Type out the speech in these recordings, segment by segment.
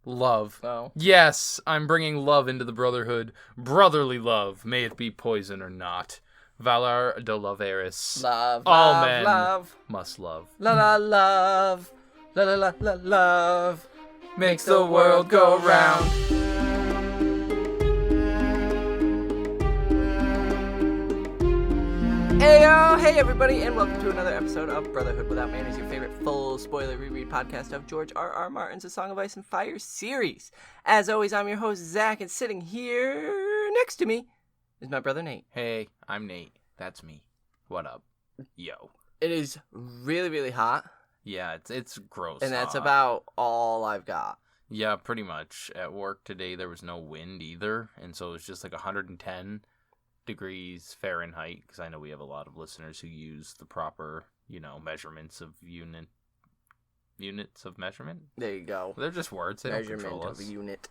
Love. Oh. Yes, I'm bringing love into the Brotherhood. Brotherly love, may it be poison or not. Valar de Loveris. Love, All love, men love. must love. La la love. La la la la love. Makes the world go round. Hey everybody, and welcome to another episode of Brotherhood Without Manners, your favorite full spoiler reread podcast of George R.R. Martin's A Song of Ice and Fire series. As always, I'm your host, Zach, and sitting here next to me is my brother, Nate. Hey, I'm Nate. That's me. What up? Yo. It is really, really hot. Yeah, it's gross. And that's hot. about all I've got. Yeah, pretty much. At work today, there was no wind either, and so it was just like 110 degrees Fahrenheit, because I know we have a lot of listeners who use the proper, measurements of units of measurement. There you go. They're just words. They don't control us. Measurement of a unit.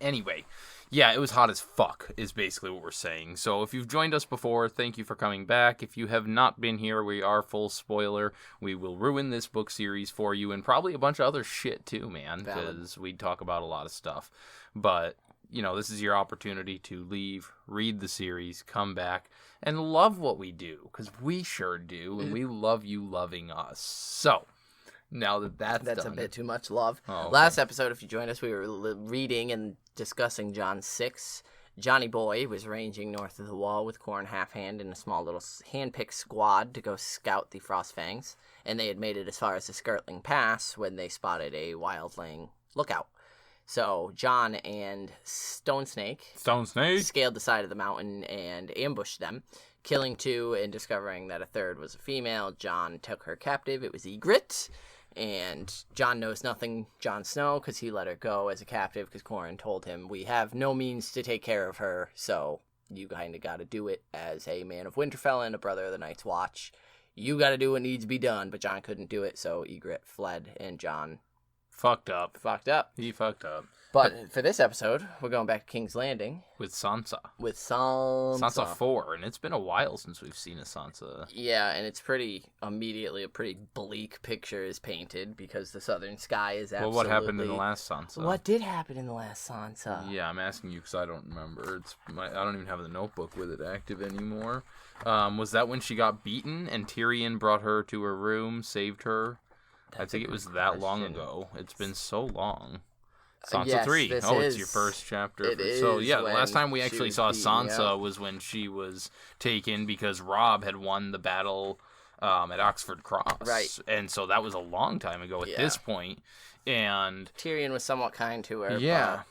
Anyway, yeah, it was hot as fuck, is basically what we're saying. So if you've joined us before, thank you for coming back. If you have not been here, we are full spoiler. We will ruin this book series for you, and probably a bunch of other shit too, man, because we talk about a lot of stuff. But this is your opportunity to leave, read the series, come back, and love what we do, because we sure do, and we love you loving us. So, now that's done. A bit too much love. Oh, okay. Last episode, if you joined us, we were reading and discussing John 6. Johnny Boy was ranging north of the wall with Corn Halfhand and a small little hand-picked squad to go scout the Frostfangs, and they had made it as far as the Skirtling Pass when they spotted a wildling lookout. So John and Stone Snake scaled the side of the mountain and ambushed them, killing two and discovering that a third was a female. John took her captive. It was Ygritte, and John knows nothing, Jon Snow, because he let her go as a captive because Corrin told him, we have no means to take care of her, so you kind of got to do it as a man of Winterfell and a brother of the Night's Watch. You got to do what needs to be done, but John couldn't do it, so Ygritte fled, and John fucked up. He fucked up. But for this episode, we're going back to King's Landing. With Sansa. Sansa 4, and it's been a while since we've seen a Sansa. Yeah, and it's immediately a pretty bleak picture is painted because the southern sky is absolutely... Well, what happened in the last Sansa? What did happen in the last Sansa? Yeah, I'm asking you because I don't remember. I don't even have the notebook with it active anymore. Was that when she got beaten and Tyrion brought her to her room, saved her? I think it was that long ago. It's been so long. Sansa 3. It's your first chapter. So, yeah, the last time we actually saw Sansa was when she was taken because Robb had won the battle at Oxford Cross. Right. And so that was a long time ago at this point. And Tyrion was somewhat kind to her. Yeah.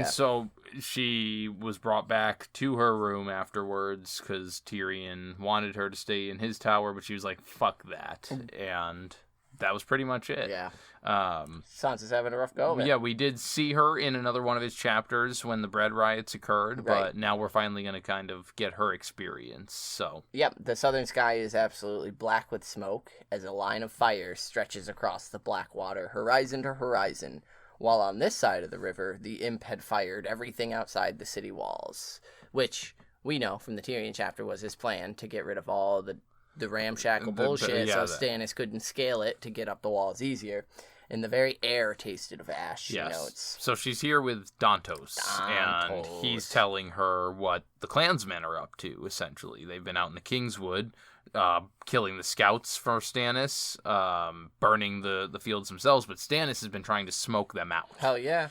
So she was brought back to her room afterwards because Tyrion wanted her to stay in his tower, but she was like, fuck that. And that was pretty much it. Yeah. Sansa's having a rough go of it. Yeah, we did see her in another one of his chapters when the bread riots occurred, but now we're finally going to kind of get her experience, so. Yep, the southern sky is absolutely black with smoke as a line of fire stretches across the black water, horizon to horizon, while on this side of the river, the imp had fired everything outside the city walls, which we know from the Tyrion chapter was his plan to get rid of all the ramshackle bullshit, so Stannis couldn't scale it to get up the walls easier. And the very air tasted of ash. Yes. So she's here with Dontos, and he's telling her what the clansmen are up to, essentially. They've been out in the Kingswood, killing the scouts for Stannis, burning the fields themselves, but Stannis has been trying to smoke them out. Hell yeah.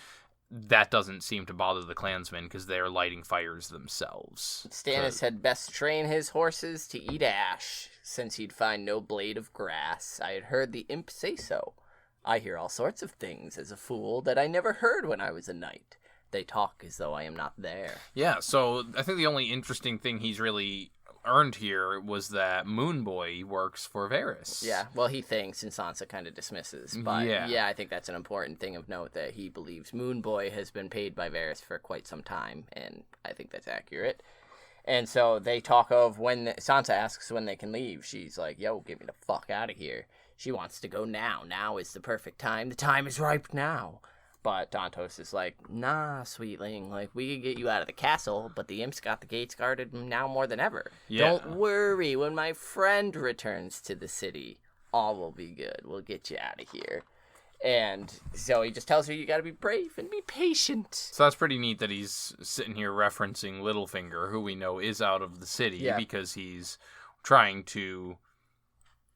That doesn't seem to bother the clansmen because they're lighting fires themselves. Stannis had best train his horses to eat ash, since he'd find no blade of grass. I had heard the imp say so. I hear all sorts of things as a fool that I never heard when I was a knight. They talk as though I am not there. Yeah, so I think the only interesting thing he's really earned here was that Moon Boy works for Varys. Yeah, well, he thinks, and Sansa kind of dismisses. But yeah, I think that's an important thing of note, that he believes Moon Boy has been paid by Varys for quite some time, and I think that's accurate. And so they talk of when Sansa asks when they can leave. She's like, yo, get me the fuck out of here. She wants to go now. Now is the perfect time. The time is ripe now. But Dontos is like, nah, sweetling. Like, we could get you out of the castle, but the imp's got the gates guarded now more than ever. Yeah. Don't worry. When my friend returns to the city, all will be good. We'll get you out of here. And so he just tells her, you gotta be brave and be patient. So that's pretty neat that he's sitting here referencing Littlefinger, who we know is out of the city, because he's trying to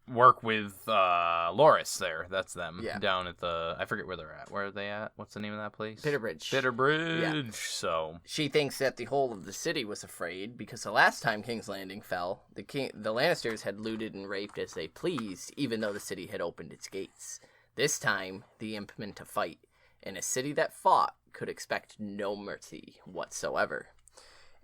work with Loras there. That's them. Down at the... I forget where they're at. Where are they at? What's the name of that place? Bitterbridge. Bitterbridge. Yeah. So... She thinks that the whole of the city was afraid because the last time King's Landing fell, the Lannisters had looted and raped as they pleased, even though the city had opened its gates. This time, the imp meant to fight, and a city that fought could expect no mercy whatsoever.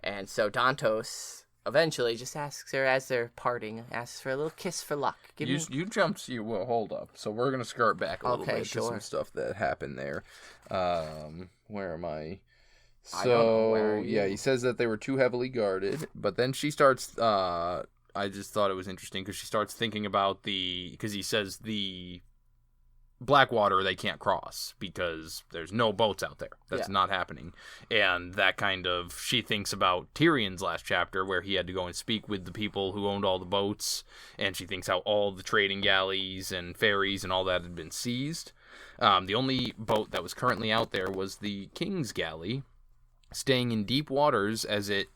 And so Dontos eventually just asks her, as they're parting, asks for a little kiss for luck. You jumped... Well, hold up. So we're going to skirt back a little bit to some stuff that happened there. Where am I? So, I don't know, where are you? Yeah, he says that they were too heavily guarded, but then she starts... I just thought it was interesting because she starts thinking about because he says the Blackwater they can't cross because there's no boats out there. That's not happening. And that kind of, she thinks about Tyrion's last chapter where he had to go and speak with the people who owned all the boats, and she thinks how all the trading galleys and ferries and all that had been seized. The only boat that was currently out there was the King's Galley, staying in deep waters as it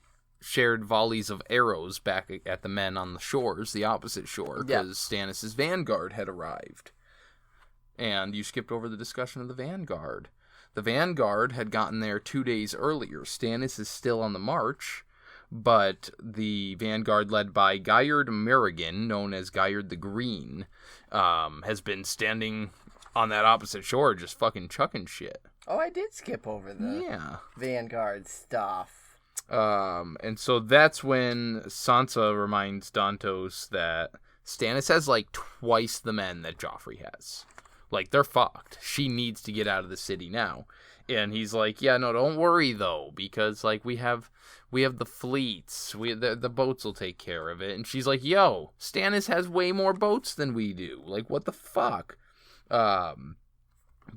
shared volleys of arrows back at the men on the shores, the opposite shore, because Stannis' vanguard had arrived. And you skipped over the discussion of the vanguard. The vanguard had gotten there 2 days earlier. Stannis is still on the march, but the vanguard led by Gyard Merrigan, known as Gyard the Green, has been standing on that opposite shore just fucking chucking shit. Oh, I did skip over the vanguard stuff. And so that's when Sansa reminds Dontos that Stannis has like twice the men that Joffrey has. Like, they're fucked. She needs to get out of the city now. And he's like, yeah, no, don't worry, though, because, like, we have the fleets. The boats will take care of it. And she's like, yo, Stannis has way more boats than we do. Like, what the fuck? But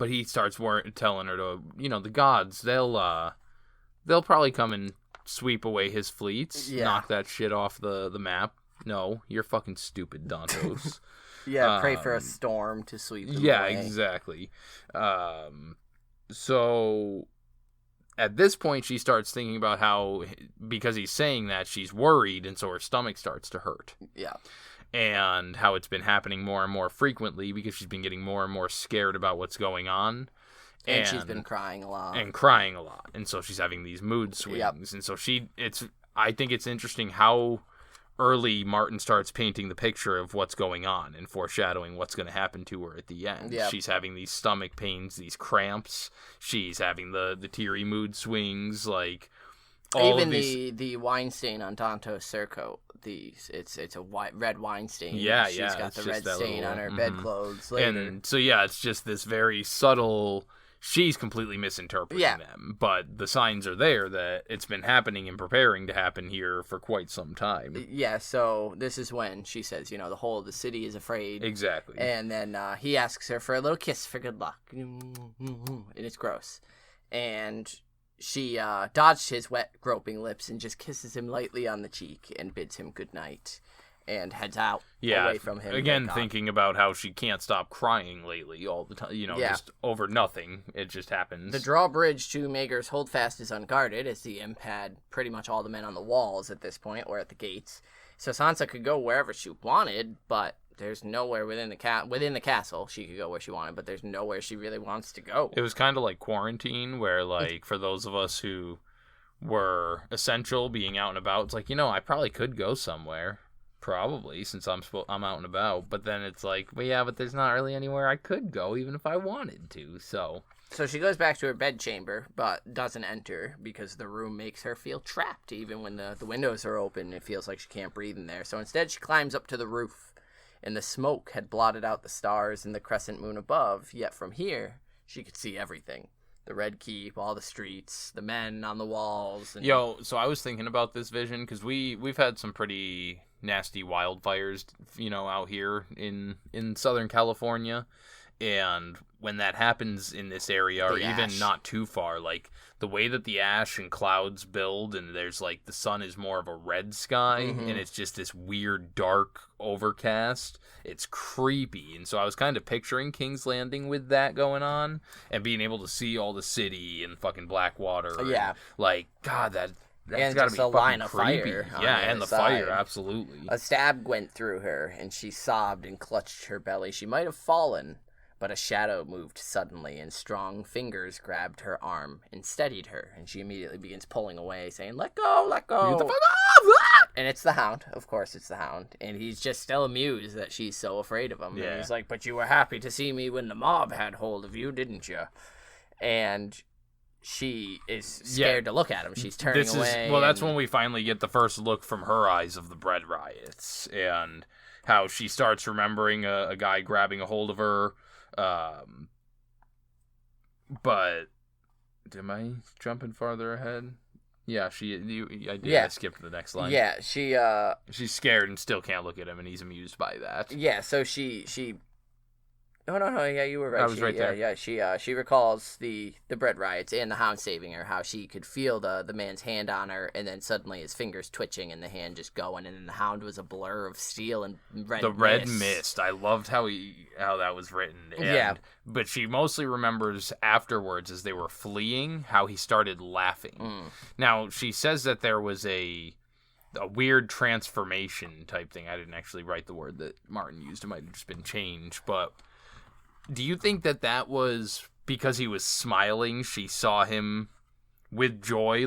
he starts telling her to, the gods, they'll probably come and sweep away his fleets. Yeah. Knock that shit off the map. No, you're fucking stupid, Dontos. Yeah, pray for a storm to sweep them away. Yeah, exactly. So at this point, she starts thinking about how, because he's saying that, she's worried, and so her stomach starts to hurt. Yeah. And how it's been happening more and more frequently because she's been getting more and more scared about what's going on. And she's been crying a lot. And so she's having these mood swings. And so I think it's interesting how early Martin starts painting the picture of what's going on and foreshadowing what's going to happen to her at the end. Yep. She's having these stomach pains, these cramps. She's having the teary mood swings, like all even of these... the wine stain on Dontos' surcoat. It's a red wine stain. Yeah, she's got the red stain on her bedclothes later. And so it's just this very subtle. She's completely misinterpreting them, but the signs are there that it's been happening and preparing to happen here for quite some time. Yeah, so this is when she says, the whole of the city is afraid. Exactly. And then he asks her for a little kiss for good luck. And it's gross. And she dodged his wet, groping lips and just kisses him lightly on the cheek and bids him good night. And heads out away from him. Again, thinking about how she can't stop crying lately all the time. Just over nothing. It just happens. The drawbridge to Maegor's Holdfast is unguarded, as the imp had pretty much all the men on the walls at this point, or at the gates. So Sansa could go wherever she wanted, but there's nowhere within the castle she could go where she wanted, but there's nowhere she really wants to go. It was kind of like quarantine, where, like, for those of us who were essential, being out and about, it's like, I probably could go somewhere. Probably, since I'm out and about, but then it's like, but there's not really anywhere I could go, even if I wanted to, so she goes back to her bedchamber, but doesn't enter, because the room makes her feel trapped, even when the windows are open. It feels like she can't breathe in there, so instead she climbs up to the roof, and the smoke had blotted out the stars and the crescent moon above, yet from here, she could see everything. The Red Keep, all the streets, the men on the walls. And... so I was thinking about this vision, because we've had some pretty nasty wildfires, out here in Southern California. And when that happens in this area, or The even ash. not too far, like the way that the ash and clouds build, and there's like the sun is more of a red sky, and it's just this weird dark overcast. It's creepy, and so I was kind of picturing King's Landing with that going on, and being able to see all the city and fucking Blackwater. Yeah. And, like, God, that's And gotta just be a fucking line of creepy. fire on Yeah, the and other the fire, side. absolutely. A stab went through her, and she sobbed and clutched her belly. She might have fallen, but a shadow moved suddenly, and strong fingers grabbed her arm and steadied her, and she immediately begins pulling away, saying, "Let go, let go." Get the fuck off! And it's the Hound. Of course it's the Hound. And he's just still amused that she's so afraid of him. Yeah. And he's like, "But you were happy to see me when the mob had hold of you, didn't you?" And she is scared to look at him. She's turning away. Well, that's when we finally get the first look from her eyes of the bread riots, and how she starts remembering a guy grabbing a hold of her. But am I jumping farther ahead? Yeah, I did. Yeah. I skipped the next line. Yeah, She's scared and still can't look at him, and he's amused by that. yeah, so she Oh no, yeah, you were right. I was right there. Yeah, she recalls the bread riots and the Hound saving her, how she could feel the man's hand on her, and then suddenly his fingers twitching and the hand just going, and then the Hound was a blur of steel and red The mist. red mist. I loved how that was written. Yeah. But she mostly remembers afterwards, as they were fleeing, how he started laughing. Now, she says that there was a weird transformation type thing. I didn't actually write the word that Martin used. It might have just been change, but do you think that was because he was smiling? She saw him with joy,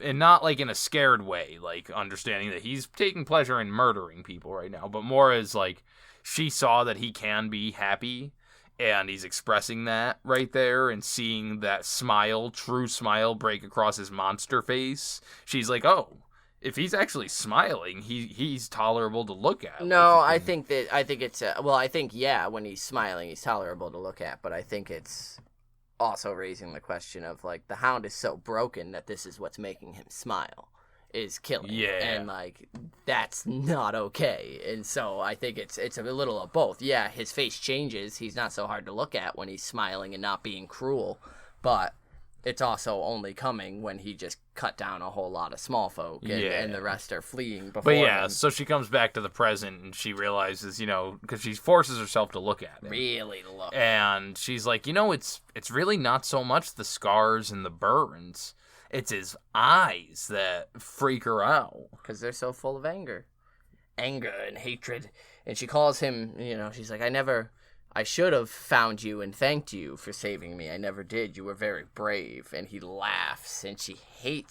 and not like in a scared way, like understanding that he's taking pleasure in murdering people right now, but more as like she saw that he can be happy, and he's expressing that right there, and seeing that smile, true smile, break across his monster face. She's like, oh, if he's actually smiling, he's tolerable to look at. No, I think when he's smiling, he's tolerable to look at, but I think it's also raising the question of, like, the Hound is so broken that this is what's making him smile, is killing. Yeah. And, like, that's not okay. And so I think it's a little of both. Yeah, his face changes. He's not so hard to look at when he's smiling and not being cruel, but it's also only coming when he just cut down a whole lot of small folk, and the rest are fleeing before But yeah, him. so she comes back to the present, and she realizes, because she forces herself to look at him. Really look. And she's like, it's really not so much the scars and the burns. It's his eyes that freak her out. Because they're so full of anger and hatred. And she calls him, she's like, I should have found you and thanked you for saving me. I never did. You were very brave. And he laughs, and he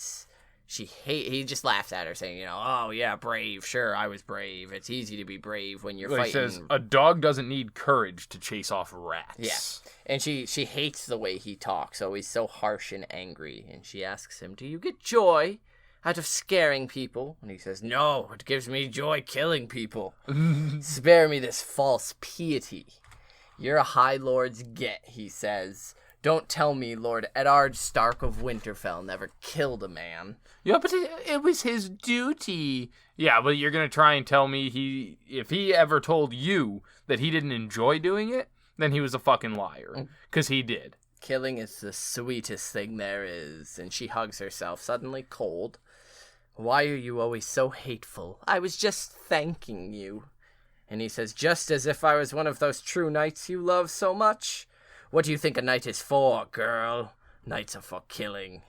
just laughs at her, saying, oh yeah, brave. Sure, I was brave. It's easy to be brave when you're fighting. He says, a dog doesn't need courage to chase off rats. Yeah. And she hates the way he talks, always so harsh and angry. And she asks him, do you get joy out of scaring people? And he says, no, it gives me joy killing people. Spare me this false piety. You're a High Lord's get, he says. Don't tell me Lord Eddard Stark of Winterfell never killed a man. Yeah, but it was his duty. Yeah, but you're going to try and tell me if he ever told you that he didn't enjoy doing it, then he was a fucking liar. Because he did. Killing is the sweetest thing there is. And she hugs herself, suddenly cold. Why are you always so hateful? I was just thanking you. And he says, just as if I was one of those true knights you love so much. What do you think a knight is for, girl? Knights are for killing.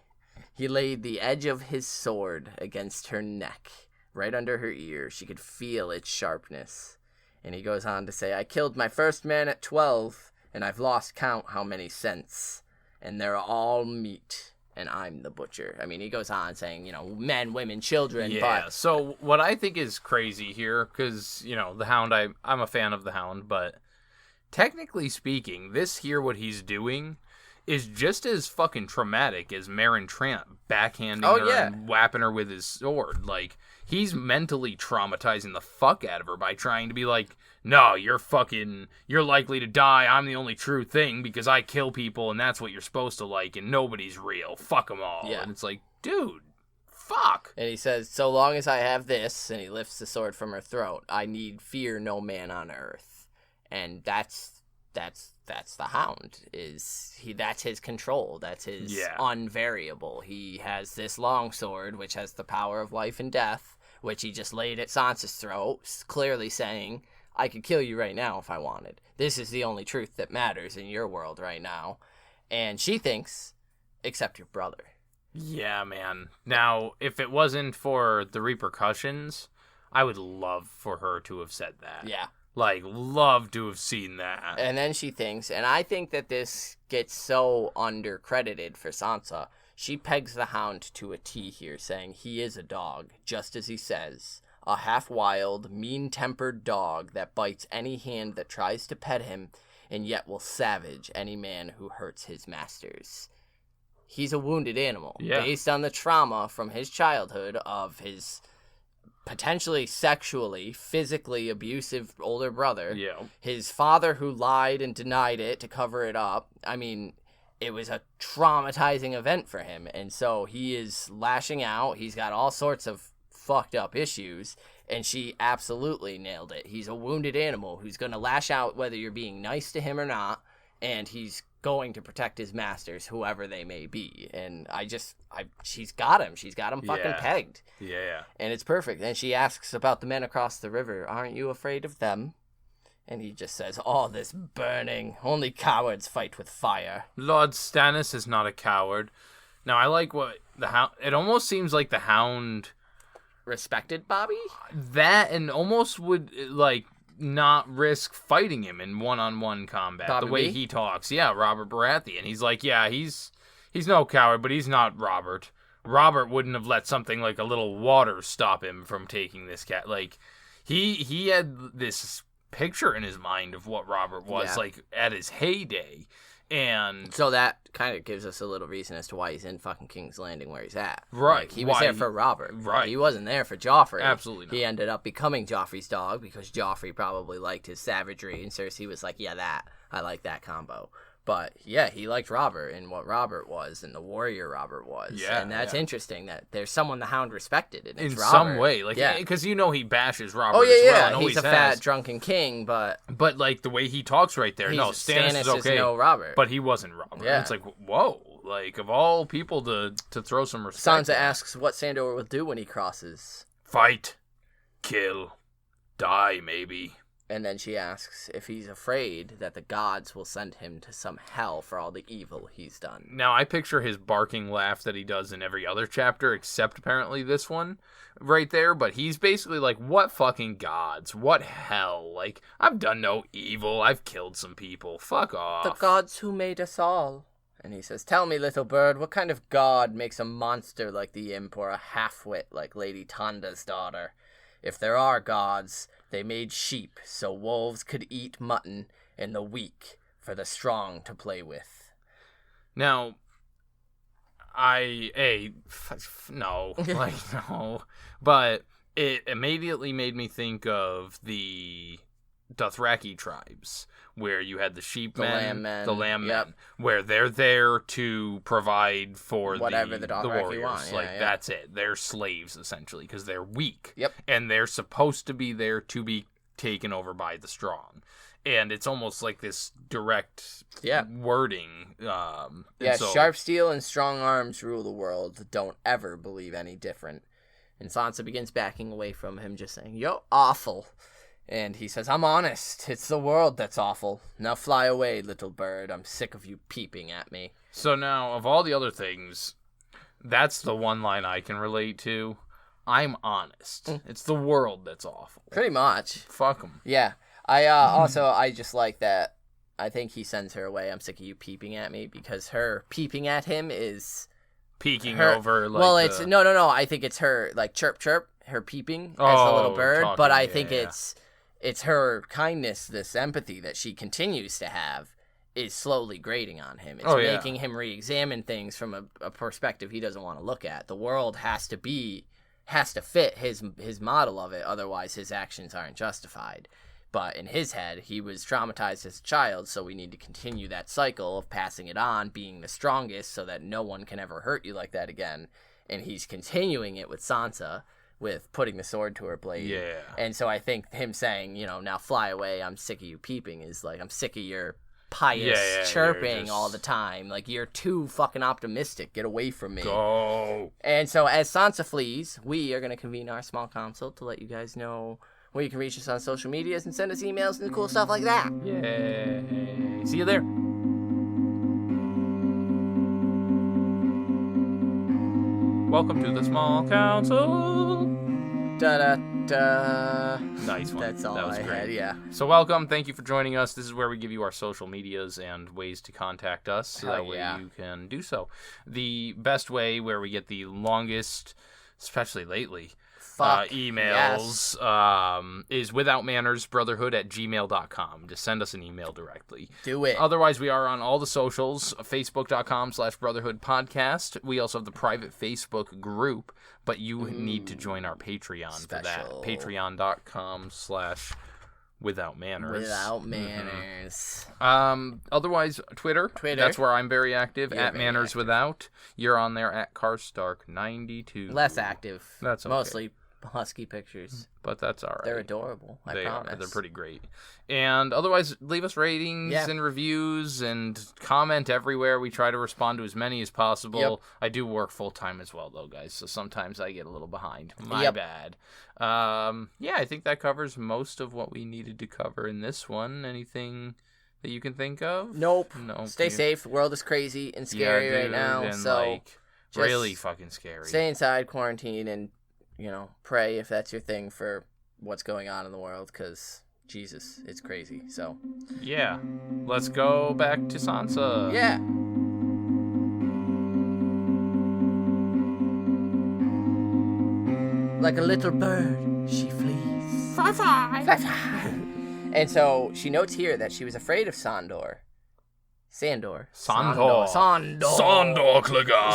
He laid the edge of his sword against her neck, right under her ear. She could feel its sharpness. And he goes on to say, I killed my first man at 12, and I've lost count how many since. And they're all meat. And I'm the butcher. I mean, he goes on saying, men, women, children. Yeah, but so what I think is crazy here, because, the Hound, I'm a fan of the Hound, but technically speaking, what he's doing is just as fucking traumatic as Meryn Trant backhanding her and whapping her with his sword. Like, he's mentally traumatizing the fuck out of her by trying to be like, no, you're likely to die. I'm the only true thing because I kill people and that's what you're supposed to like and nobody's real. Fuck them all. Yeah. And it's like, dude, fuck. And he says, so long as I have this, and he lifts the sword from her throat, I need fear no man on earth. And that's that's the Hound. That's his control. That's his unvariable. He has this longsword, which has the power of life and death, which he just laid at Sansa's throat, clearly saying, I could kill you right now if I wanted. This is the only truth that matters in your world right now. And she thinks, except your brother. Yeah, man. Now, if it wasn't for the repercussions, I would love for her to have said that. Yeah. Like, love to have seen that. And then she thinks, and I think that this gets so undercredited for Sansa, she pegs the Hound to a T here, saying he is a dog, just as he says, a half-wild, mean-tempered dog that bites any hand that tries to pet him, and yet will savage any man who hurts his masters. He's a wounded animal, based on the trauma from his childhood of his potentially sexually, physically abusive older brother. Yeah. His father who lied and denied it to cover it up. I mean, it was a traumatizing event for him. And so he is lashing out. He's got all sorts of fucked up issues. And she absolutely nailed it. He's a wounded animal who's going to lash out whether you're being nice to him or not. And he's going to protect his masters, whoever they may be. And she's got him. She's got him fucking pegged. Yeah. And it's perfect. And she asks about the men across the river. Aren't you afraid of them? And he just says, all this burning. Only cowards fight with fire. Lord Stannis is not a coward. Now, I like what the Hound... It almost seems like the Hound... Respected Bobby? That, and almost would, like, not risk fighting him in one-on-one combat. Bobby the way B? he talks. Yeah, Robert Baratheon. And he's like, yeah, he's no coward, but he's not Robert. Robert wouldn't have let something like a little water stop him from taking this cat. Like, he had this picture in his mind of what Robert was, like, at his heyday. And so that kind of gives us a little reason as to why he's in fucking King's Landing where he's at. Right. Like, he was there for Robert. Right. He wasn't there for Joffrey. Absolutely not. He ended up becoming Joffrey's dog because Joffrey probably liked his savagery, and Cersei was like, I like that combo. But, yeah, he liked Robert and what Robert was and the warrior Robert was. Yeah, and that's interesting that there's someone the Hound respected, and it's in Robert. some way. Like, because he bashes Robert as well. Yeah, and he's a fat, drunken king, but... But, like, the way he talks right there, no, Stannis is okay. No Robert. But he wasn't Robert. Yeah. It's like, whoa. Like, of all people to throw some respect... Sansa asks what Sandor will do when he crosses. Fight. Kill. Die, maybe. And then she asks if he's afraid that the gods will send him to some hell for all the evil he's done. Now, I picture his barking laugh that he does in every other chapter, except apparently this one right there. But he's basically like, what fucking gods? What hell? Like, I've done no evil. I've killed some people. Fuck off. The gods who made us all. And he says, tell me, little bird, what kind of god makes a monster like the imp or a half-wit like Lady Tanda's daughter? If there are gods, they made sheep so wolves could eat mutton and the weak for the strong to play with. Now, no. But it immediately made me think of the Dothraki tribes, where you had the sheepmen, the lamb men, where they're there to provide for whatever the warriors. Want. Yeah, that's it. They're slaves, essentially, because they're weak. Yep. And they're supposed to be there to be taken over by the strong. And it's almost like this direct wording. Sharp steel and strong arms rule the world. Don't ever believe any different. And Sansa begins backing away from him, just saying, you're awful. And he says, I'm honest. It's the world that's awful. Now fly away, little bird. I'm sick of you peeping at me. So now, of all the other things, that's the one line I can relate to. I'm honest. It's the world that's awful. Pretty much. Fuck them. Yeah. I just like that. I think he sends her away. I'm sick of you peeping at me, because her peeping at him is... Peeking over, like... Well, it's... No. I think it's her, like, chirp, chirp, her peeping as the little bird. Talking, but I think it's her kindness, this empathy that she continues to have, is slowly grating on him. It's making him re-examine things from a perspective he doesn't want to look at. The world has to fit his model of it, otherwise his actions aren't justified. But in his head, he was traumatized as a child, so we need to continue that cycle of passing it on, being the strongest, so that no one can ever hurt you like that again. And he's continuing it with Sansa, with putting the sword to her blade. Yeah. And so I think him saying, now fly away, I'm sick of you peeping, is like, I'm sick of your pious chirping just... all the time. Like, you're too fucking optimistic. Get away from me. Go. And so as Sansa flees, we are going to convene our small council to let you guys know where you can reach us on social medias and send us emails and cool stuff like that. Yay. See you there. Welcome to the small council. Da-da-da. Nice one. That's all that was I great. had, yeah. So welcome. Thank you for joining us. This is where we give you our social medias and ways to contact us. So that way you can do so. The best way where we get the longest, especially lately, emails is without manners brotherhood@gmail.com. Just send us an email directly. Do it. Otherwise, we are on all the socials, facebook.com/brotherhoodpodcast. We also have the private Facebook group, but you need to join our Patreon for that. patreon.com/without manners. Without manners. Otherwise, Twitter. That's where I'm very active. At Manners active. Without. You're on there at Carstark92. Less active. That's okay. Mostly husky pictures. But that's all right. They're adorable. I promise. They're pretty great. And otherwise, leave us ratings and reviews and comment everywhere. We try to respond to as many as possible. Yep. I do work full-time as well, though, guys, so sometimes I get a little behind. My bad. I think that covers most of what we needed to cover in this one. Anything that you can think of? Nope. No. Stay safe. The world is crazy and scary right now. And so really fucking scary. Stay inside, quarantine, and pray if that's your thing for what's going on in the world, because Jesus, it's crazy. So yeah, let's go back to Sansa. Yeah. Like a little bird, she flees. Fly, fly. Fly, fly. And so she notes here that she was afraid of Sandor. Clegane.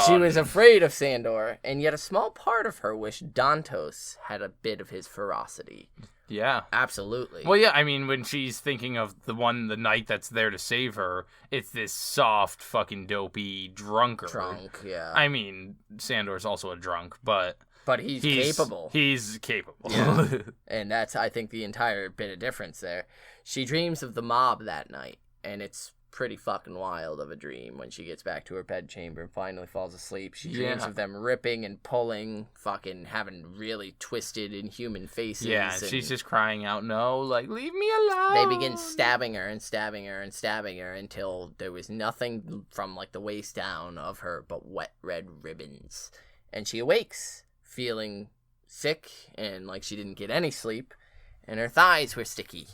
She was afraid of Sandor, and yet a small part of her wished Dontos had a bit of his ferocity. Yeah. Absolutely. Well, yeah, I mean, when she's thinking of the knight that's there to save her, it's this soft, fucking dopey drunkard. Drunk, yeah. I mean, Sandor's also a drunk, but he's capable. He's capable. Yeah. And that's, I think, the entire bit of difference there. She dreams of the mob that night, and it's pretty fucking wild of a dream when she gets back to her bedchamber and finally falls asleep. She dreams of them ripping and pulling, fucking having really twisted, inhuman faces. Yeah, and she's just crying out, no, like, leave me alone. They begin stabbing her and stabbing her and stabbing her until there was nothing from, like, the waist down of her but wet red ribbons. And she awakes, feeling sick and like she didn't get any sleep, and her thighs were sticky.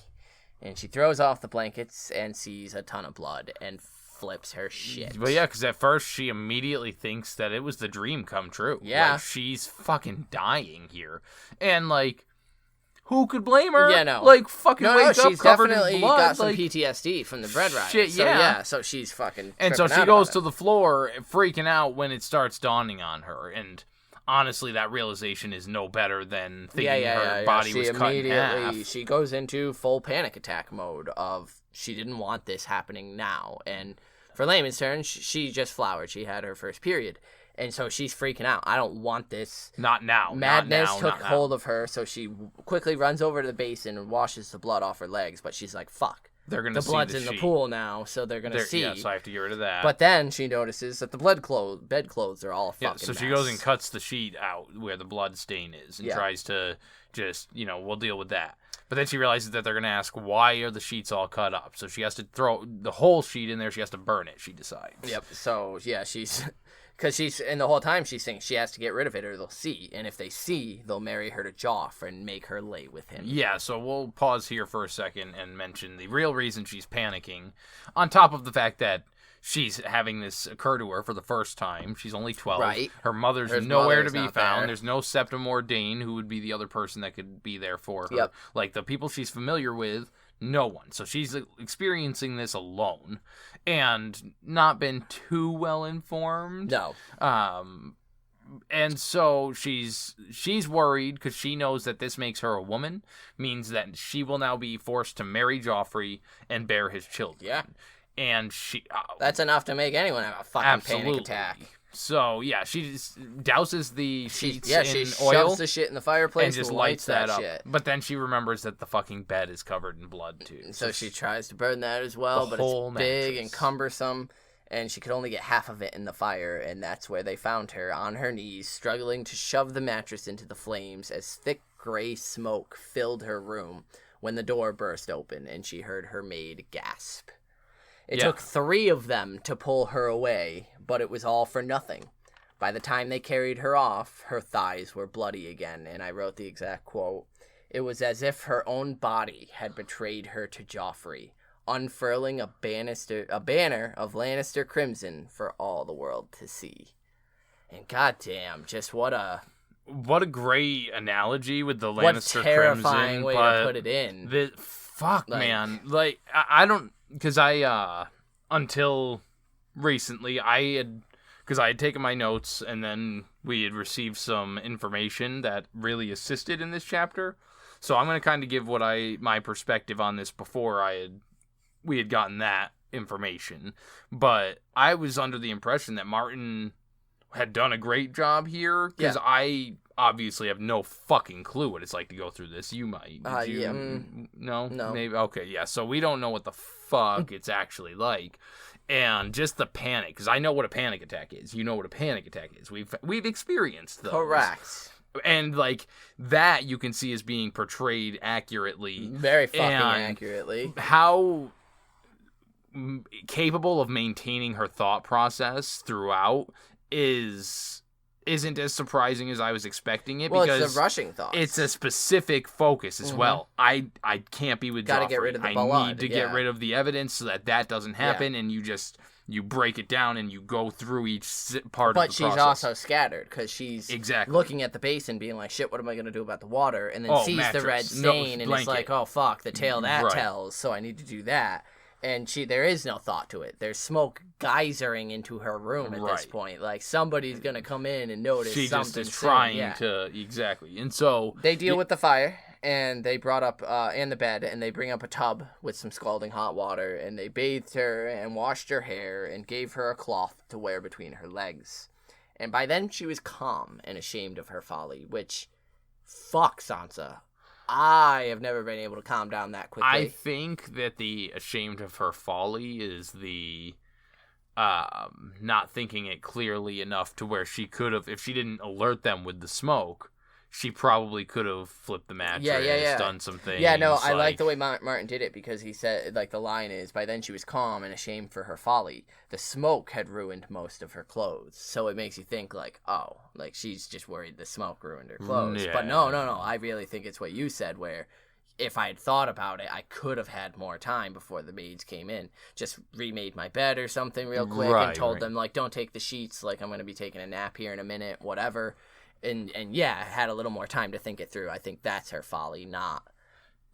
And she throws off the blankets and sees a ton of blood and flips her shit. But yeah, because at first she immediately thinks that it was the dream come true. Yeah. Like, she's fucking dying here. And, like, who could blame her? Yeah, no. Like, fucking wake up she's covered definitely in blood. got some like, PTSD from the bread ride. Shit, so, yeah. So she's fucking And so tripping she out goes about to it. the floor, freaking out when it starts dawning on her. And honestly, that realization is no better than thinking her body was cut in half. She goes into full panic attack mode of she didn't want this happening now. And for layman's terms, she just flowered. She had her first period. And so she's freaking out. I don't want this. Not now. Madness not now, took hold of her, so she quickly runs over to the basin and washes the blood off her legs. But she's like, fuck. They're gonna see blood's the in sheet. the pool now, so they're gonna see. Yeah, so I have to get rid of that. But then she notices that the bed clothes are all a fucking so she mess. goes and cuts the sheet out where the blood stain is and tries to just, we'll deal with that. But then she realizes that they're going to ask, why are the sheets all cut up? So she has to throw the whole sheet in there. She has to burn it, she decides. Yep. So, yeah, and the whole time she's saying she has to get rid of it or they'll see. And if they see, they'll marry her to Joffrey and make her lay with him. Yeah, so we'll pause here for a second and mention the real reason she's panicking. On top of the fact that she's having this occur to her for the first time. She's only 12. Right. Her mother's nowhere to be found. There. There's no Septim or Dane, who would be the other person that could be there for her. Yep. Like, the people she's familiar with, no one. So she's experiencing this alone and not been too well informed. No. And so she's worried because she knows that this makes her a woman, means that she will now be forced to marry Joffrey and bear his children. Yeah. And she... That's enough to make anyone have a fucking panic attack. So, yeah, she just douses the sheets in she oil. shoves the shit in the fireplace and just lights that up. shit. But then she remembers that the fucking bed is covered in blood, too. So she tries to burn that as well, but it's big and cumbersome, and she could only get half of it in the fire, and that's where they found her, on her knees, struggling to shove the mattress into the flames as thick gray smoke filled her room when the door burst open, and she heard her maid gasp. It took 3 of them to pull her away, but it was all for nothing. By the time they carried her off, her thighs were bloody again, and I wrote the exact quote. It was as if her own body had betrayed her to Joffrey, unfurling a banner of Lannister crimson for all the world to see. And goddamn, just what a great analogy with the Lannister what terrifying crimson, way but to put it in. Man, like I don't, because I until recently because I had taken my notes and then we had received some information that really assisted in this chapter. So I'm going to kind of give my perspective on this before we had gotten that information. But I was under the impression that Martin had done a great job here, because I obviously have no fucking clue what it's like to go through this. You might. No? Maybe? Okay, yeah. So we don't know what the fuck it's actually like. And just the panic, because I know what a panic attack is. You know what a panic attack is. We've experienced those. Correct. And, like, that you can see as being portrayed accurately. Very fucking accurately. How capable of maintaining her thought process throughout isn't as surprising as I was expecting it. Well, because it's the rushing thoughts. It's a specific focus as well. I can't be with Joffrey. Gotta get rid of the blood. I need to get rid of the evidence so that doesn't happen, and you break it down and you go through each part of the process. But she's also scattered, because she's looking at the basin being like, shit, what am I going to do about the water? And then sees the red stain and it's like, oh, fuck, the tale that tells, so I need to do that. And there is no thought to it. There's smoke geysering into her room at this point. Like, somebody's going to come in and notice she something. She just is trying to, exactly. And so they deal with the fire, and they brought up, and the bed, and they bring up a tub with some scalding hot water, and they bathed her and washed her hair and gave her a cloth to wear between her legs. And by then, she was calm and ashamed of her folly, which, fuck Sansa. I have never been able to calm down that quickly. I think that the ashamed of her folly is the not thinking it clearly enough to where she could have, if she didn't alert them with the smoke, she probably could have flipped the mattress, done some things. Yeah, no, I like the way Martin did it, because he said, like, the line is, by then she was calm and ashamed for her folly. The smoke had ruined most of her clothes. So it makes you think, like, oh, like, she's just worried the smoke ruined her clothes. Yeah. But no, I really think it's what you said, where if I had thought about it, I could have had more time before the maids came in. Just remade my bed or something real quick and told them, like, don't take the sheets, like, I'm going to be taking a nap here in a minute, whatever. And had a little more time to think it through. I think that's her folly, not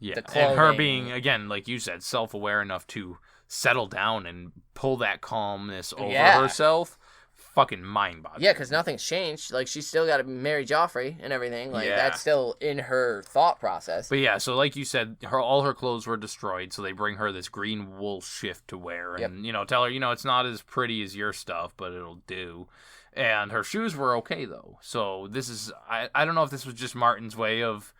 the clothing. And her being, again, like you said, self-aware enough to settle down and pull that calmness over herself. Fucking mind-boggling. Yeah, because nothing's changed. Like, she's still got to marry Joffrey and everything. Like, that's still in her thought process. But yeah, so like you said, all her clothes were destroyed, so they bring her this green wool shift to wear. And, tell her, it's not as pretty as your stuff, but it'll do. And her shoes were okay, though. So this is, I don't know if this was just Martin's way of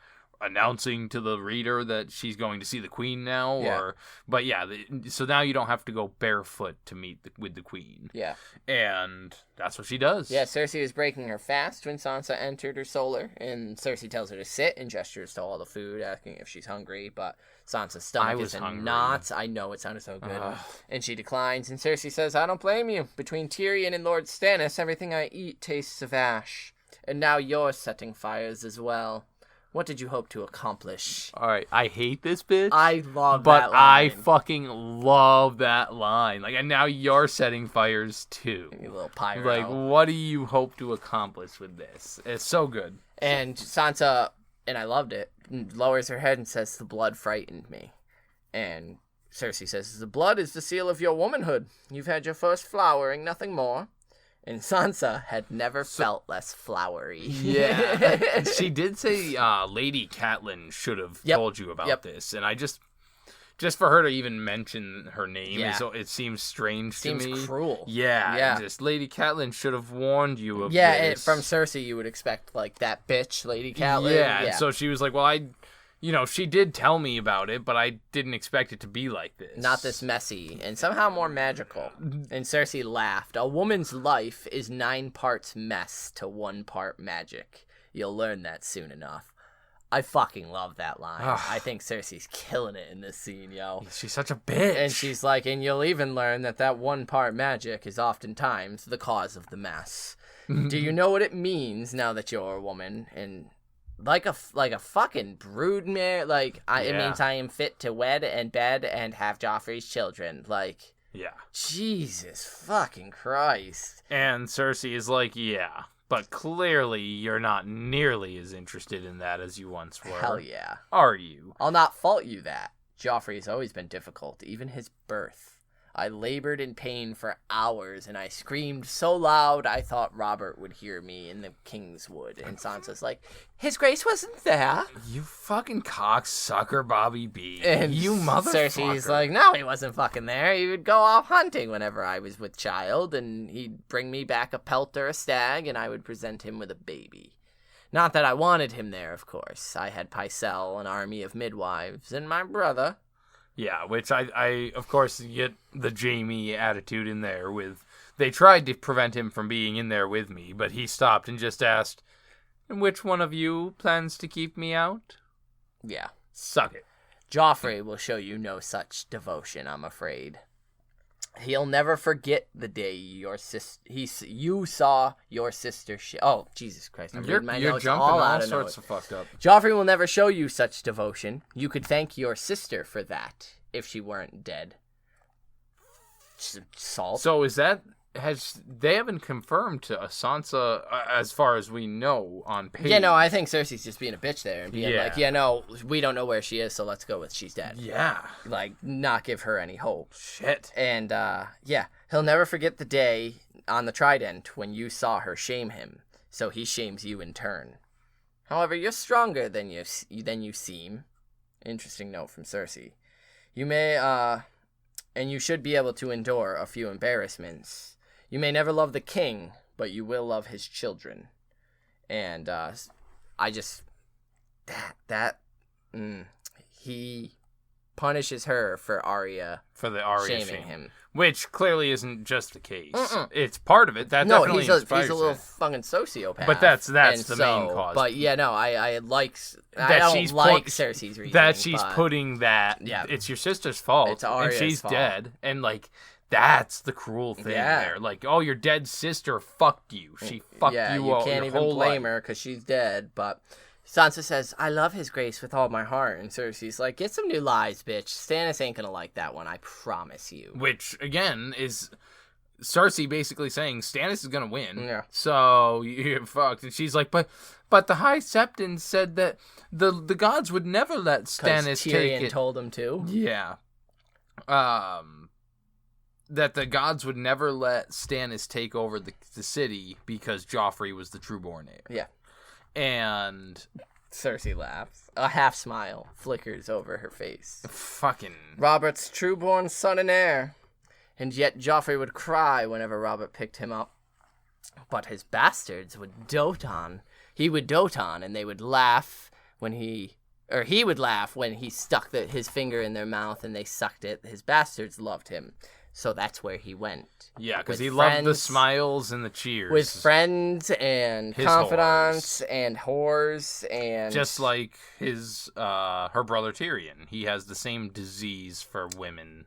announcing to the reader that she's going to see the queen now, but so now you don't have to go barefoot to meet with the queen. Yeah. And that's what she does. Yeah, Cersei was breaking her fast when Sansa entered her solar, and Cersei tells her to sit and gestures to all the food, asking if she's hungry, but Sansa's stomach is in knots. I know, it sounded so good. And she declines, and Cersei says, I don't blame you. Between Tyrion and Lord Stannis, everything I eat tastes of ash. And now you're setting fires as well. What did you hope to accomplish? All right, I hate this bitch. I love that line. But I fucking love that line. Like, and now you're setting fires too. You little pyro. Like, what do you hope to accomplish with this? It's so good. And Sansa, and I loved it, lowers her head and says, the blood frightened me. And Cersei says, the blood is the seal of your womanhood. You've had your first flowering, nothing more. And Sansa had never felt less flowery. Yeah. She did say Lady Catelyn should have told you about this. And I just just for her to even mention her name, it seems strange to me. Seems cruel. Yeah. Just Lady Catelyn should have warned you of this. this. From Cersei, you would expect, like, that bitch, Lady Catelyn. Yeah, so she was like, well, she did tell me about it, but I didn't expect it to be like this. Not this messy, and somehow more magical. And Cersei laughed. A woman's life is 9 parts mess to 1 part magic. You'll learn that soon enough. I fucking love that line. I think Cersei's killing it in this scene, yo. She's such a bitch. And she's like, and you'll even learn that 1 part magic is oftentimes the cause of the mess. Do you know what it means now that you're a woman? And like a fucking broodmare, it means I am fit to wed and bed and have Joffrey's children. Like, yeah. Jesus fucking Christ. And Cersei is like, yeah. But clearly, you're not nearly as interested in that as you once were. Hell yeah. Are you? I'll not fault you that. Joffrey has always been difficult, even his birth. I labored in pain for hours, and I screamed so loud I thought Robert would hear me in the Kingswood. And Sansa's like, His Grace wasn't there. You fucking cocksucker, Bobby B. And you motherfucker. Cersei's like, no, he wasn't fucking there. He would go off hunting whenever I was with child, and he'd bring me back a pelt or a stag, and I would present him with a baby. Not that I wanted him there, of course. I had Pycelle, an army of midwives, and my brother. Yeah, which I of course get the Jaime attitude in there with, they tried to prevent him from being in there with me, but he stopped and just asked, and which one of you plans to keep me out? Yeah. Suck it. Joffrey will show you no such devotion, I'm afraid. He'll never forget the day you saw your sister. Oh, Jesus Christ! I'm reading my notes jumping all sorts of fucked up. Joffrey will never show you such devotion. You could thank your sister for that if she weren't dead. Salt. So is that they haven't confirmed to Sansa as far as we know on page? Yeah, no, I think Cersei's just being a bitch there and being like, yeah, no, we don't know where she is, so let's go with she's dead. Yeah, like not give her any hope. Shit. And he'll never forget the day on the Trident when you saw her shame him, so he shames you in turn. However, you're stronger than you seem. Interesting note from Cersei. You may and you should be able to endure a few embarrassments. You may never love the king, but you will love his children. And he punishes her for Arya shaming him. Which clearly isn't just the case. It's part of it. That definitely he's a little fucking sociopath. But that's the main cause. But yeah, no, I like Cersei's reasoning. That she's putting that. Yeah, it's your sister's fault. It's Arya's and she's fault. Dead, and like that's the cruel thing there. Like, oh, your dead sister fucked you. She fucked you. You can't even blame her because she's dead. But Sansa says, I love his grace with all my heart. And Cersei's like, get some new lies, bitch. Stannis ain't gonna like that one, I promise you. Which, again, is Cersei basically saying Stannis is gonna win. Yeah. So, you're fucked. And she's like, but the High Septon said that the gods would never let Stannis take it. Tyrion told him to. Yeah. That the gods would never let Stannis take over the city because Joffrey was the true-born heir. Yeah. And Cersei laughs. A half smile flickers over her face. Fucking Robert's true-born son and heir. And yet Joffrey would cry whenever Robert picked him up. But his bastards would dote on. He would dote on, and they would laugh when he would laugh when he stuck his finger in their mouth and they sucked it. His bastards loved him. So that's where he went. Yeah, because he loved the smiles and the cheers. With friends and confidants and whores and... Just like her brother Tyrion. He has the same disease for women.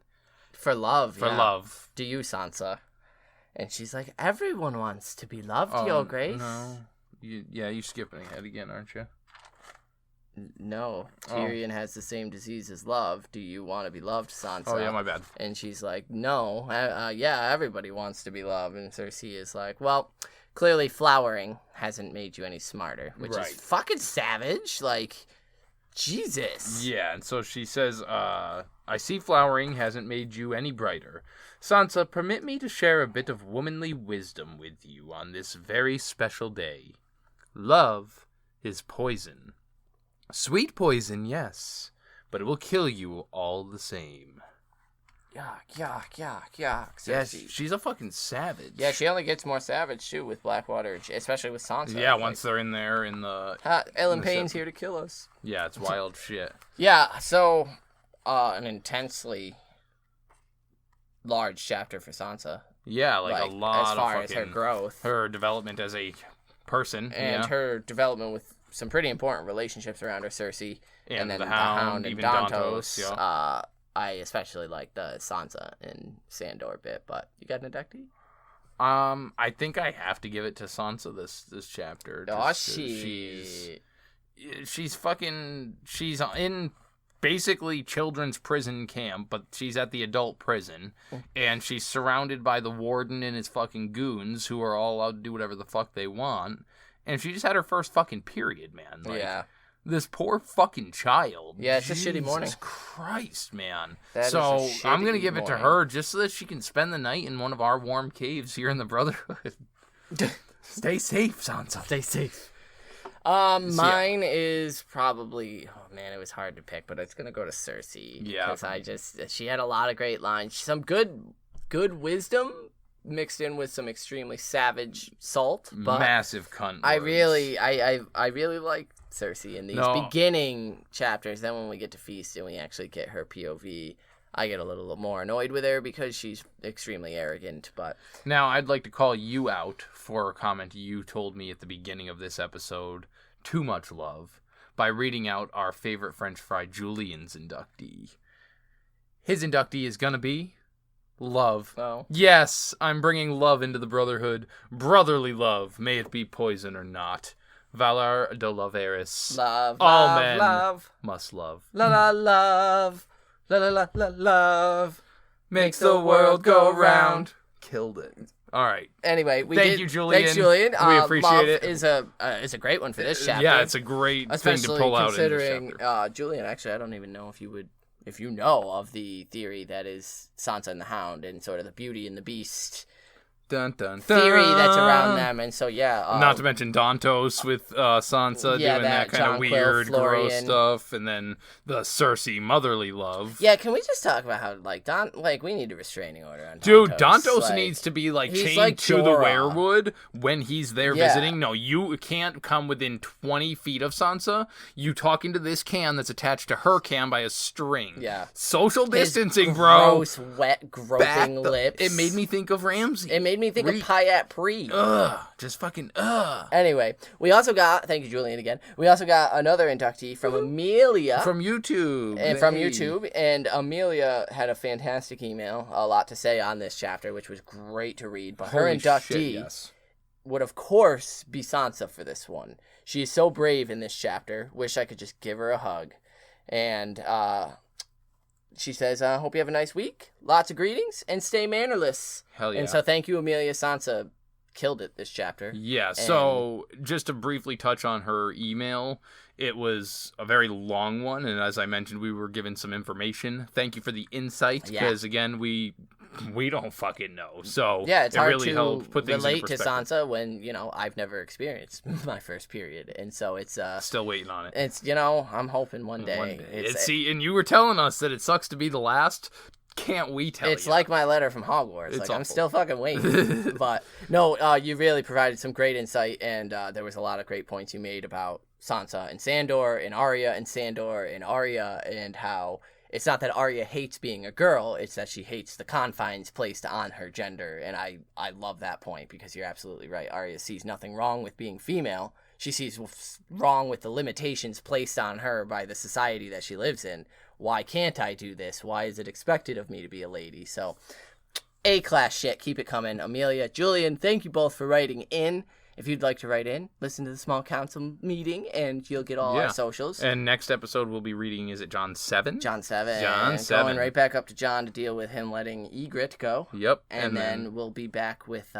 For love, For love. Do you, Sansa? And she's like, everyone wants to be loved, Your Grace. No. You're skipping ahead again, aren't you? No, Tyrion has the same disease as love. Do you want to be loved, Sansa? Oh, yeah, my bad. And she's like, no, everybody wants to be loved. And Cersei is like, well, clearly flowering hasn't made you any smarter, which is fucking savage. Like, Jesus. Yeah, and so she says, I see flowering hasn't made you any brighter. Sansa, permit me to share a bit of womanly wisdom with you on this very special day. Love is poison. Sweet poison, yes, but it will kill you all the same. Yuck. Yeah, Cersei. she's a fucking savage. Yeah, she only gets more savage, too, with Blackwater, especially with Sansa. Yeah, once they're in there in the... Ellen Payne's here to kill us. Yeah, it's wild shit. Yeah, so, an intensely large chapter for Sansa. Yeah, like a lot as far of as her growth. Her development as a person. And her development with some pretty important relationships around her, Cersei. And then the Hound, and even Dontos. yeah. I especially like the Sansa and Sandor bit, but you got an inductee? I think I have to give it to Sansa this chapter. She's in basically children's prison camp, but she's at the adult prison, and she's surrounded by the warden and his fucking goons who are all allowed to do whatever the fuck they want, and she just had her first fucking period, man. Like, yeah. This poor fucking child. Yeah, it's a shitty morning. Jesus Christ, man. So I'm going to give it to her just so that she can spend the night in one of our warm caves here in the Brotherhood. Stay safe, Sansa. Stay safe. Mine is probably... Oh, man, it was hard to pick, but it's going to go to Cersei. Yeah. Because she had a lot of great lines. Some good wisdom mixed in with some extremely savage salt. But massive cunt words. I really like Cersei in these beginning chapters. Then when we get to Feast and we actually get her POV, I get a little more annoyed with her because she's extremely arrogant. But now I'd like to call you out for a comment you told me at the beginning of this episode, Too Much Love, by reading out our favorite French fry Julian's inductee. His inductee is gonna be love. Oh. Yes, I'm bringing love into the Brotherhood. Brotherly love, may it be poison or not. Valar de Loveris. Love, all love, men love. must love. La la love. La la la la love. Makes the world go round. Killed it. All right. Anyway, thank you, Julian. Thanks, Julian. We appreciate love it. Is a great one for this chapter. Yeah, it's a great thing to pull out in this considering chapter. Julian. Actually, I don't even know if you know of the theory that is Sansa and the Hound and sort of the Beauty and the Beast. Dun, dun, dun. Theory that's around them, and so not to mention Dontos with Sansa doing that kind of weird, gross stuff, and then the Cersei motherly love. Yeah, can we just talk about how we need a restraining order on Dontos? Dude, Dontos needs to be chained to the werewood when he's there visiting. No, you can't come within 20 feet of Sansa. You talk into this can that's attached to her can by a string. Yeah, social distancing, bro. Gross, wet, groping lips. It made me think of Ramsay. It made me think of Payat Pri. Just fucking ugh. Anyway, we also got, thank you, Julian, again. We also got another inductee from Amelia. From YouTube. And Amelia had a fantastic email, a lot to say on this chapter, which was great to read. But her inductee would, of course, be Sansa for this one. She is so brave in this chapter. Wish I could just give her a hug. And, she says, hope you have a nice week. Lots of greetings, and stay mannerless. Hell yeah. And so thank you, Amelia. Sansa killed it this chapter. Yeah, so just to briefly touch on her email, it was a very long one, and as I mentioned, we were given some information. Thank you for the insight, because, again, we don't fucking know. So yeah, it's hard really to helped put things relate into to Sansa when, I've never experienced my first period. And so it's... still waiting on it. It's, I'm hoping one day. And you were telling us that it sucks to be the last. Can't we tell you? It's like my letter from Hogwarts. I'm still fucking waiting. But, no, you really provided some great insight, and there was a lot of great points you made about Sansa and Sandor, and Arya and Sandor and Arya, and how... It's not that Arya hates being a girl, it's that she hates the confines placed on her gender, and I love that point, because you're absolutely right. Arya sees nothing wrong with being female. She sees wrong with the limitations placed on her by the society that she lives in. Why can't I do this? Why is it expected of me to be a lady? So, A-class shit. Keep it coming. Amelia, Julian, thank you both for writing in. If you'd like to write in, listen to the small council meeting, and you'll get all our socials. And next episode we'll be reading, is it John 7? John 7. John 7. Going right back up to John to deal with him letting Ygritte go. Yep. And then we'll be back with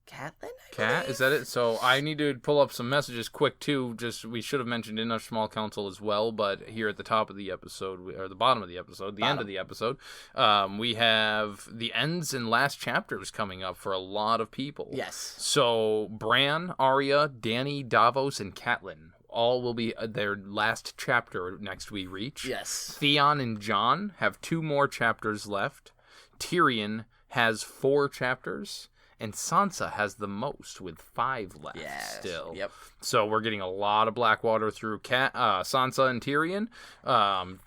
Catelyn, Cat, is that it? So I need to pull up some messages quick too. Just we should have mentioned in our small council as well, but here at the top of the episode, or the bottom of the episode, end of the episode, we have the ends and last chapters coming up for a lot of people. Yes. So Bran, Arya, Dany, Davos, and Catelyn. all will be their last chapter next we reach. Yes. Theon and Jon have 2 more chapters left. Tyrion has 4 chapters. And Sansa has the most with 5 left still. Yep. So we're getting a lot of Blackwater through Sansa and Tyrion.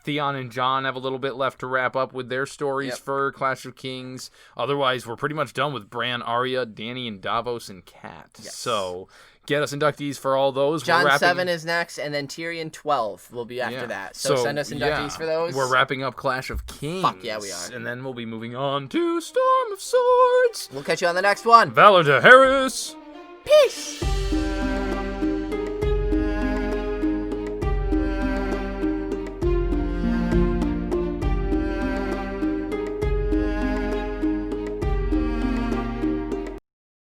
Theon and Jon have a little bit left to wrap up with their stories for Clash of Kings. Otherwise, we're pretty much done with Bran, Arya, Dany, and Davos and Kat. Yes. So get us inductees for all those. Jon 7 is next, and then Tyrion 12 will be after that. So send us inductees for those. We're wrapping up Clash of Kings. Fuck yeah, we are. And then we'll be moving on to Storm of Swords. We'll catch you on the next one. Valor to Harris. Peace.